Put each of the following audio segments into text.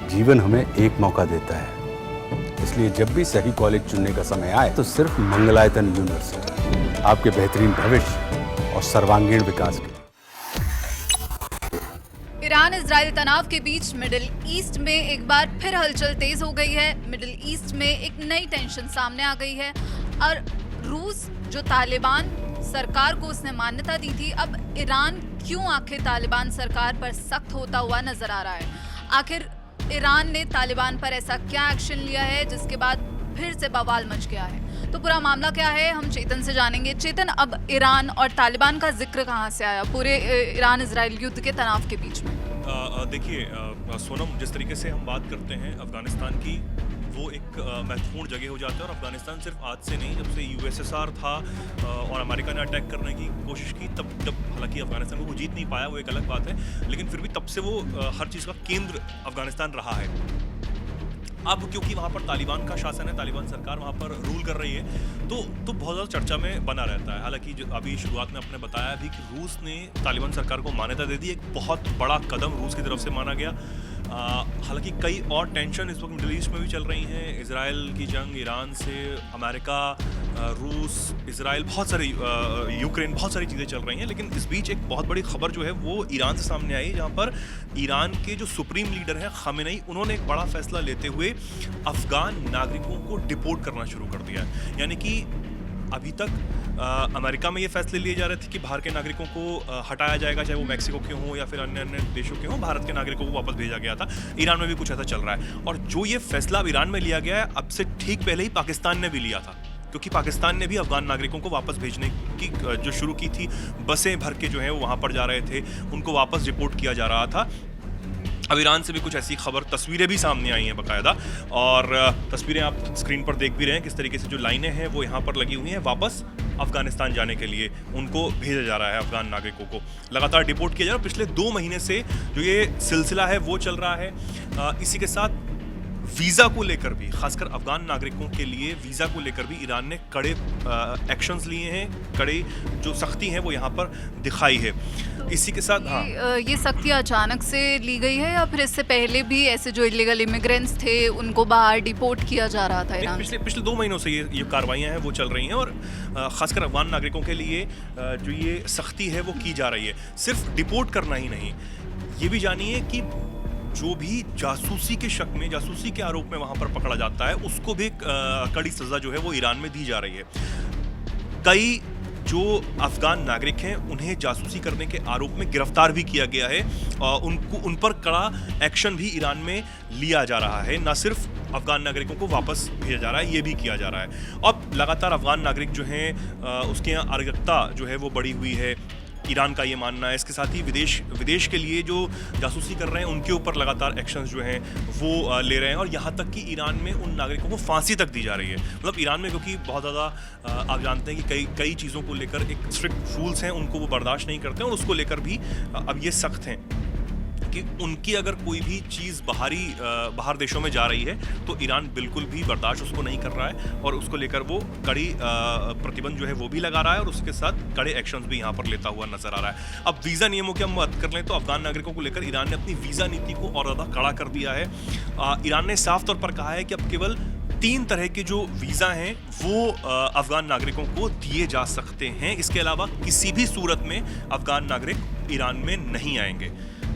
जीवन हमें एक मौका देता है, इसलिए जब भी सही कॉलेज चुनने का समय आए तो सिर्फ मंगलायतन यूनिवर्सिटी आपके बेहतरीन भविष्य और सर्वांगीण विकास के। ईरान इजराइल तनाव के बीच मिडिल ईस्ट में एक बार फिर हलचल तेज हो गई है। मिडिल ईस्ट में एक नई टेंशन सामने आ गई है और रूस जो तालिबान सरकार को उसने मान्यता दी थी, अब ईरान क्यों आखिर तालिबान सरकार पर सख्त होता हुआ नजर आ रहा है। आखिर ईरान ने तालिबान पर ऐसा क्या एक्शन लिया है जिसके बाद फिर से बवाल मच गया है। तो पूरा मामला क्या है हम चेतन से जानेंगे। चेतन, अब ईरान और तालिबान का जिक्र कहाँ से आया पूरे ईरान इजराइल युद्ध के तनाव के बीच में? देखिए सोनम, जिस तरीके से हम बात करते हैं अफगानिस्तान की, वो एक महत्वपूर्ण जगह हो जाता है। और अफगानिस्तान सिर्फ आज से नहीं, जब से यूएसएसआर था और अमेरिका ने अटैक करने की कोशिश की, तब जब हालांकि अफगानिस्तान को वो जीत नहीं पाया, वो एक अलग बात है, लेकिन फिर भी तब से वो हर चीज़ का केंद्र अफगानिस्तान रहा है। अब क्योंकि वहाँ पर तालिबान का शासन है, तालिबान सरकार वहाँ पर रूल कर रही है, तो बहुत ज़्यादा चर्चा में बना रहता है। हालांकि अभी शुरुआत में आपने बताया भी कि रूस ने तालिबान सरकार को मान्यता दे दी, एक बहुत बड़ा कदम रूस की तरफ से माना गया। हालांकि कई और टेंशन इस वक्त मिडिल ईस्ट में भी चल रही हैं। इजराइल की जंग, ईरान से अमेरिका, रूस, इजराइल, बहुत सारी यूक्रेन, बहुत सारी चीज़ें चल रही हैं। लेकिन इस बीच एक बहुत बड़ी खबर जो है वो ईरान से सामने आई, जहाँ पर ईरान के जो सुप्रीम लीडर हैं खामेनेई, उन्होंने एक बड़ा फैसला लेते हुए अफगान नागरिकों को डिपोर्ट करना शुरू कर दिया है। यानी कि अभी तक अमेरिका में ये फैसले लिए जा रहे थे कि बाहर के नागरिकों को हटाया जाएगा, चाहे वो मैक्सिको के हों या फिर अन्य अन्य देशों के हों, भारत के नागरिकों को वापस भेजा गया था। ईरान में भी कुछ ऐसा चल रहा है। और जो ये फैसला अब ईरान में लिया गया है, अब से ठीक पहले ही पाकिस्तान ने भी लिया था, क्योंकि पाकिस्तान ने भी अफगान नागरिकों को वापस भेजने की जो शुरू की थी, बसें भर के जो है वो वहाँ पर जा रहे थे, उनको वापस रिपोर्ट किया जा रहा था। अब ईरान से भी कुछ ऐसी खबर, तस्वीरें भी सामने आई हैं बाकायदा, और तस्वीरें आप स्क्रीन पर देख भी रहे हैं किस तरीके से जो लाइनें हैं वो यहाँ पर लगी हुई हैं। वापस अफगानिस्तान जाने के लिए उनको भेजा जा रहा है, अफगान नागरिकों को लगातार डिपोर्ट किया जा रहा है। पिछले 2 महीने से जो ये सिलसिला है वो चल रहा है। इसी के साथ वीज़ा को लेकर भी, खासकर अफगान नागरिकों के लिए वीज़ा को लेकर भी ईरान ने कड़े एक्शंस लिए हैं, कड़े जो सख्ती हैं वो यहाँ पर दिखाई है। इसी के साथ ये सख्ती अचानक से ली गई है या फिर इससे पहले भी ऐसे जो इलीगल इमिग्रेंट्स थे उनको बाहर डिपोर्ट किया जा रहा था ईरान? पिछले 2 महीनों से ये कार्रवाइयाँ हैं वो चल रही हैं, और खासकर अफगान नागरिकों के लिए जो ये सख्ती है वो की जा रही है। सिर्फ डिपोर्ट करना ही नहीं, ये भी जानिए कि जो भी जासूसी के शक में, जासूसी के आरोप में वहाँ पर पकड़ा जाता है, उसको भी कड़ी सज़ा जो है वो ईरान में दी जा रही है। कई जो अफगान नागरिक हैं उन्हें जासूसी करने के आरोप में गिरफ्तार भी किया गया है, उन पर कड़ा एक्शन भी ईरान में लिया जा रहा है। न सिर्फ अफगान नागरिकों को वापस भेजा जा रहा है, ये भी किया जा रहा है। अब लगातार अफगान नागरिक जो हैं उसके यहाँ अराजकता जो है वो बढ़ी हुई है, ईरान का ये मानना है। इसके साथ ही विदेश के लिए जो जासूसी कर रहे हैं उनके ऊपर लगातार एक्शंस जो हैं वो ले रहे हैं, और यहाँ तक कि ईरान में उन नागरिकों को फांसी तक दी जा रही है। मतलब ईरान में, क्योंकि बहुत ज़्यादा आप जानते हैं कि कई चीज़ों को लेकर एक स्ट्रिक्ट रूल्स हैं, उनको वो बर्दाश्त नहीं करते हैं, और उसको लेकर भी अब ये सख्त हैं कि उनकी अगर कोई भी चीज़ बाहर देशों में जा रही है तो ईरान बिल्कुल भी बर्दाश्त उसको नहीं कर रहा है, और उसको लेकर वो कड़ी प्रतिबंध जो है वो भी लगा रहा है, और उसके साथ कड़े एक्शंस भी यहाँ पर लेता हुआ नजर आ रहा है। अब वीज़ा नियमों की हम बात कर लें तो अफगान नागरिकों को लेकर ईरान ने अपनी वीज़ा नीति को और ज़्यादा कड़ा कर दिया है। ईरान ने साफ तौर पर कहा है कि अब केवल 3 तरह के जो वीज़ा हैं वो अफगान नागरिकों को दिए जा सकते हैं। इसके अलावा किसी भी सूरत में अफगान नागरिक ईरान में नहीं आएंगे।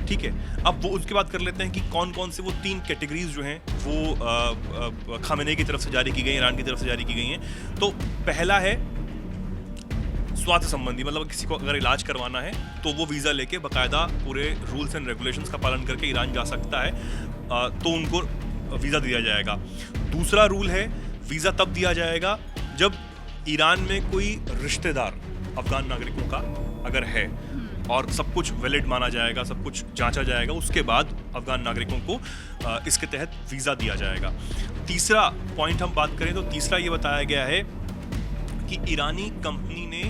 ठीक है, अब वो उसके बाद कर लेते हैं कि कौन कौन से वो 3 कैटेगरीज जो हैं वो खामेनेई की तरफ से जारी की गई, ईरान की तरफ से जारी की गई हैं। तो पहला है स्वास्थ्य संबंधी, मतलब किसी को अगर इलाज करवाना है तो वो वीज़ा लेके बाकायदा पूरे रूल्स एंड रेगुलेशंस का पालन करके ईरान जा सकता है, तो उनको वीज़ा दिया जाएगा। दूसरा रूल है, वीज़ा तब दिया जाएगा जब ईरान में कोई रिश्तेदार अफगान नागरिकों का अगर है और सब कुछ वैलिड माना जाएगा, सब कुछ जांचा जाएगा, उसके बाद अफगान नागरिकों को इसके तहत वीज़ा दिया जाएगा। तीसरा पॉइंट हम बात करें तो तीसरा ये बताया गया है कि ईरानी कंपनी ने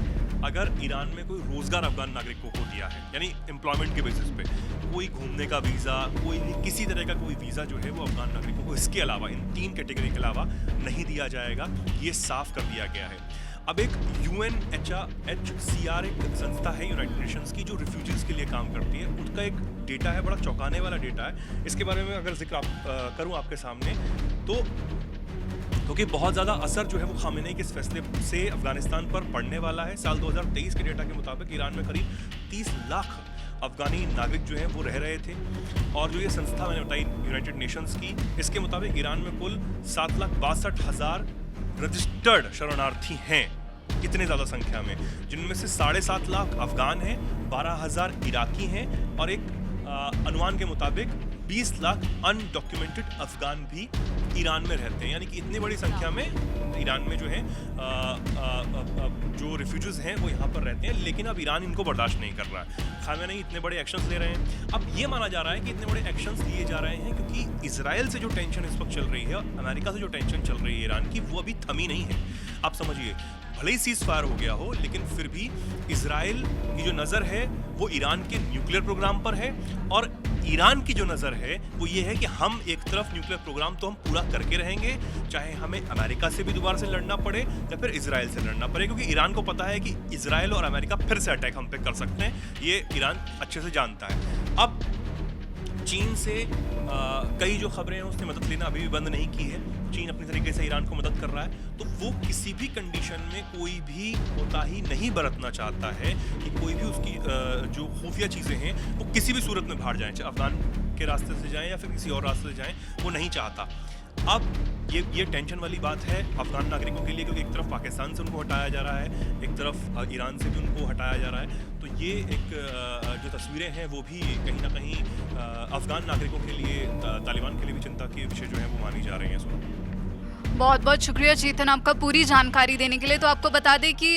अगर ईरान में कोई रोज़गार अफगान नागरिकों को दिया है, यानी एम्प्लॉयमेंट के बेसिस पे, कोई घूमने का वीज़ा, कोई किसी तरह का कोई वीज़ा जो है वो अफगान नागरिकों को इसके अलावा, इन 3 कैटेगरी के अलावा नहीं दिया जाएगा, ये साफ कर दिया गया है। अब एक UNHCR एक संस्था है यूनाइटेड नेशंस की जो रिफ्यूजीज के लिए काम करती है, उसका एक डेटा है, बड़ा चौंकाने वाला डेटा है। इसके बारे में अगर जिक्र करूं आपके सामने तो क्योंकि बहुत ज़्यादा असर जो है वो खामेनेई के इस फैसले से अफगानिस्तान पर पड़ने वाला है। साल 2023 के डेटा के मुताबिक ईरान में करीब 30 लाख अफगानी नागरिक जो हैं वो रह रहे थे, और जो ये संस्था मैंने बताई यूनाइटेड नेशंस की, इसके मुताबिक ईरान में कुल 7,62,000 रजिस्टर्ड शरणार्थी हैं, इतने ज़्यादा संख्या में, जिनमें से 7.5 लाख अफगान हैं, 12,000 इराकी हैं, और एक अनुमान के मुताबिक 20 लाख अनडॉक्यूमेंटेड अफगान भी ईरान में रहते हैं। यानी कि इतनी बड़ी संख्या में ईरान में जो है जो रिफ्यूजीज हैं वो यहाँ पर रहते हैं, लेकिन अब ईरान इनको बर्दाश्त नहीं कर रहा है। खामेनेई इतने बड़े एक्शंस ले रहे हैं। अब ये माना जा रहा है कि इतने बड़े एक्शंस लिए जा रहे हैं क्योंकि इजराइल से जो टेंशन इस वक्त चल रही है, अमेरिका से जो टेंशन चल रही है ईरान की, वो अभी थमी नहीं है। आप समझिए, भले ही सीज फायर हो गया हो, लेकिन फिर भी इजराइल की जो नज़र है वो ईरान के न्यूक्लियर प्रोग्राम पर है, और ईरान की जो नज़र है वो ये है कि हम एक तरफ न्यूक्लियर प्रोग्राम तो हम पूरा करके रहेंगे, चाहे हमें अमेरिका से भी दोबारा से लड़ना पड़े या फिर इजराइल से लड़ना पड़े, क्योंकि ईरान को पता है कि इजराइल और अमेरिका फिर से अटैक हम पे कर सकते हैं, ये ईरान अच्छे से जानता है। अब चीन से कई जो खबरें हैं उसने मदद लेना अभी भी बंद नहीं की है। चीन अपनी तरीके से ईरान को मदद कर रहा है, तो वो किसी भी कंडीशन में कोई भी कोताही नहीं बरतना चाहता है कि कोई भी उसकी जो खुफिया चीज़ें हैं वो किसी भी सूरत में बाहर जाएं, चाहे अफगान के रास्ते से जाएं या फिर किसी और रास्ते से जाएं, वो नहीं चाहता। अब ये टेंशन वाली बात है अफगान नागरिकों के लिए, क्योंकि एक तरफ पाकिस्तान से उनको हटाया जा रहा है, एक तरफ ईरान से भी उनको हटाया जा रहा है, तो ये एक जो तस्वीरें हैं वो भी कहीं ना कहीं अफगान नागरिकों के लिए, तालिबान के लिए भी चिंता के विषय जो है वो मानी जा रही हैं। बहुत बहुत शुक्रिया चेतन आपका पूरी जानकारी देने के लिए। तो आपको बता दें कि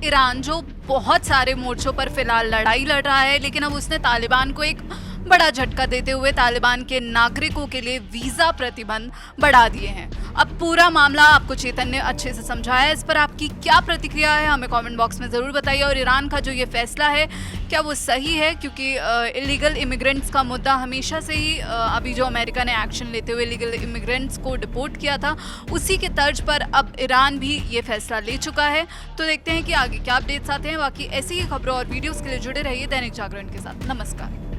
ईरान जो बहुत सारे मोर्चों पर फिलहाल लड़ाई लड़ रहा है, लेकिन अब उसने तालिबान को एक बड़ा झटका देते हुए तालिबान के नागरिकों के लिए वीज़ा प्रतिबंध बढ़ा दिए हैं। अब पूरा मामला आपको चेतन ने अच्छे से समझाया है, इस पर आपकी क्या प्रतिक्रिया है हमें कमेंट बॉक्स में ज़रूर बताइए। और ईरान का जो ये फैसला है क्या वो सही है, क्योंकि इलीगल इमिग्रेंट्स का मुद्दा हमेशा से ही अभी जो अमेरिका ने एक्शन लेते हुए इलीगल इमिग्रेंट्स को डिपोर्ट किया था, उसी के तर्ज पर अब ईरान भी ये फैसला ले चुका है। तो देखते हैं कि आगे क्या अपडेट्स आते हैं। बाकी ऐसी ही खबरों और वीडियोज़ के लिए जुड़े रहिए दैनिक जागरण के साथ। नमस्कार।